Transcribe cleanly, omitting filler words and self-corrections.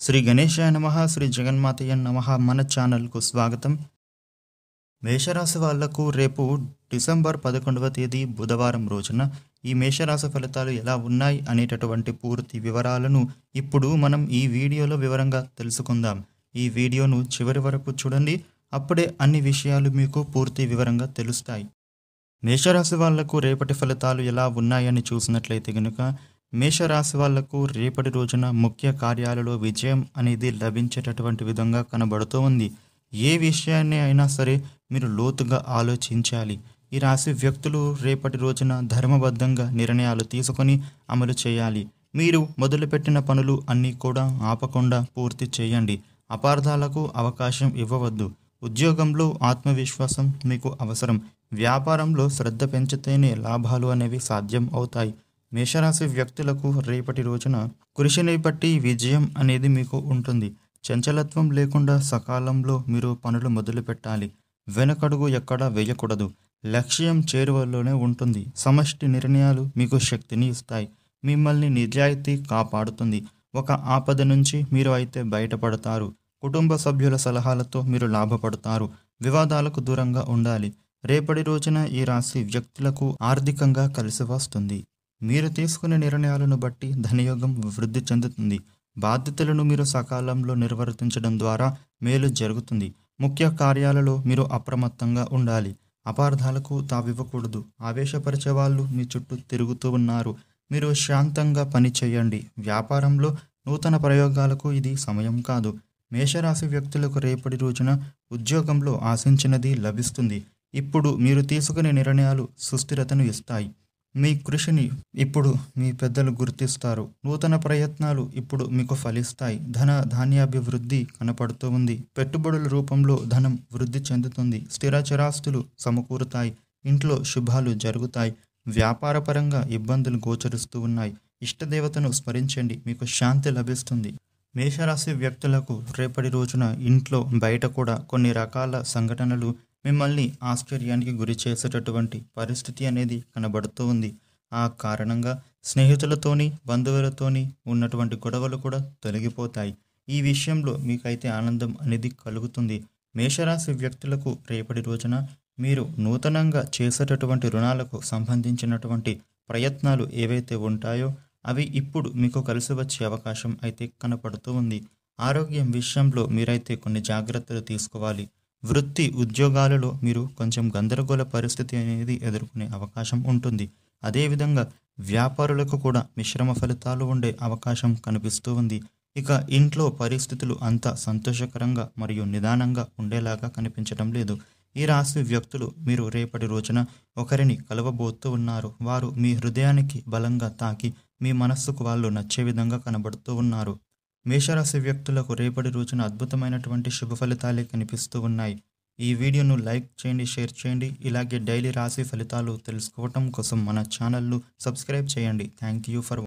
శ్రీ గణేశాయ నమః, శ్రీ జగన్మాతయ్య నమః. మన ఛానల్కు స్వాగతం. మేషరాశి వాళ్లకు రేపు డిసెంబర్ 11వ తేదీ బుధవారం రోజున ఈ మేషరాశి ఫలితాలు ఎలా ఉన్నాయి అనేటటువంటి పూర్తి వివరాలను ఇప్పుడు మనం ఈ వీడియోలో వివరంగా తెలుసుకుందాం. ఈ వీడియోను చివరి వరకు చూడండి, అప్పుడే అన్ని విషయాలు మీకు పూర్తి వివరంగా తెలుస్తాయి. మేషరాశి వాళ్లకు రేపటి ఫలితాలు ఎలా ఉన్నాయని చూసినట్లయితే గనుక, మేషరాశి వాళ్లకు రేపటి రోజున ముఖ్య కార్యాలలో విజయం అనేది లభించేటటువంటి విధంగా కనబడుతూ ఉంది. ఏ విషయాన్ని అయినా సరే మీరు లోతుగా ఆలోచించాలి. ఈ రాశి వ్యక్తులు రేపటి రోజున ధర్మబద్ధంగా నిర్ణయాలు తీసుకొని అమలు చేయాలి. మీరు మొదలుపెట్టిన పనులు అన్నీ కూడా ఆపకుండా పూర్తి చేయండి. అపార్థాలకు అవకాశం ఇవ్వవద్దు. ఉద్యోగంలో ఆత్మవిశ్వాసం మీకు అవసరం. వ్యాపారంలో శ్రద్ధ పెంచితేనే లాభాలు అనేవి సాధ్యం అవుతాయి. మేషరాశి వ్యక్తులకు రేపటి రోజున కృషిని బట్టి విజయం అనేది మీకు ఉంటుంది. చంచలత్వం లేకుండా సకాలంలో మీరు పనులు మొదలు పెట్టాలి. వెనకడుగు ఎక్కడా వేయకూడదు. లక్ష్యం చేరువలోనే ఉంటుంది. సమష్టి నిర్ణయాలు మీకు శక్తిని ఇస్తాయి. మిమ్మల్ని నిజాయితీ కాపాడుతుంది. ఒక ఆపద నుంచి మీరు అయితే బయటపడతారు. కుటుంబ సభ్యుల సలహాలతో మీరు లాభపడతారు. వివాదాలకు దూరంగా ఉండాలి. రేపటి రోజున ఈ రాశి వ్యక్తులకు ఆర్థికంగా కలిసి వస్తుంది. మీరు తీసుకునే నిర్ణయాలను బట్టి ధనయోగం వృద్ధి చెందుతుంది. బాధ్యతలను మీరు సకాలంలో నిర్వర్తించడం ద్వారా మేలు జరుగుతుంది. ముఖ్య కార్యాలలో మీరు అప్రమత్తంగా ఉండాలి. అపార్థాలకు తావివ్వకూడదు. ఆవేశపరిచే వాళ్ళు మీ చుట్టూ తిరుగుతూ ఉన్నారు. మీరు శాంతంగా పని చేయండి. వ్యాపారంలో నూతన ప్రయోగాలకు ఇది సమయం కాదు. మేషరాశి వ్యక్తులకు రేపటి రోజున ఉద్యోగంలో ఆశించినది లభిస్తుంది. ఇప్పుడు మీరు తీసుకునే నిర్ణయాలు సుస్థిరతను ఇస్తాయి. మీ కృషిని ఇప్పుడు మీ పెద్దలు గుర్తిస్తారు. నూతన ప్రయత్నాలు ఇప్పుడు మీకు ఫలిస్తాయి. ధాన్యాభివృద్ధి కనపడుతూ ఉంది. పెట్టుబడుల రూపంలో ధనం వృద్ధి చెందుతుంది. స్థిర చరాస్తులు సమకూరుతాయి. ఇంట్లో శుభాలు జరుగుతాయి. వ్యాపారపరంగా ఇబ్బందులు గోచరిస్తూ ఉన్నాయి. ఇష్టదేవతను స్మరించండి, మీకు శాంతి లభిస్తుంది. మేషరాశి వ్యక్తులకు రేపటి రోజున ఇంట్లో బయట కూడా కొన్ని రకాల సంఘటనలు మిమ్మల్ని ఆశ్చర్యానికి గురి చేసేటటువంటి పరిస్థితి అనేది కనబడుతూ ఉంది. ఆ కారణంగా స్నేహితులతోని బంధువులతోని ఉన్నటువంటి గొడవలు కూడా తొలగిపోతాయి. ఈ విషయంలో మీకైతే ఆనందం అనేది కలుగుతుంది. మేషరాశి వ్యక్తులకు రేపటి రోజున మీరు నూతనంగా చేసేటటువంటి రుణాలకు సంబంధించినటువంటి ప్రయత్నాలు ఏవైతే ఉంటాయో అవి ఇప్పుడు మీకు కలిసి వచ్చే అవకాశం అయితే కనపడుతూ ఉంది. ఆరోగ్యం విషయంలో మీరైతే కొన్ని జాగ్రత్తలు తీసుకోవాలి. వృత్తి ఉద్యోగాలలో మీరు కొంచెం గందరగోళ పరిస్థితి అనేది ఎదుర్కొనే అవకాశం ఉంటుంది. అదేవిధంగా వ్యాపారులకు కూడా మిశ్రమ ఫలితాలు ఉండే అవకాశం కనిపిస్తూ ఉంది. ఇక ఇంట్లో పరిస్థితులు అంత సంతోషకరంగా మరియు నిదానంగా ఉండేలాగా కనిపించడం లేదు. ఈ రాశి వ్యక్తులు మీరు రేపటి రోజున ఒకరిని కలవబోతూ ఉన్నారు. వారు మీ హృదయానికి బలంగా తాకి మీ మనస్సుకు వాళ్ళు నచ్చే విధంగా కనబడుతూ ఉన్నారు. మేషరాశి వ్యక్తులకు రేపటి రోజున అద్భుతమైనటువంటి శుభ ఫలితాలే కనిపిస్తూ ఉన్నాయి. ఈ వీడియోను లైక్ చేయండి, షేర్ చేయండి. ఇలాగే డైలీ రాశి ఫలితాలు తెలుసుకోవటం కోసం మన ఛానల్ను సబ్స్క్రైబ్ చేయండి. Thank you for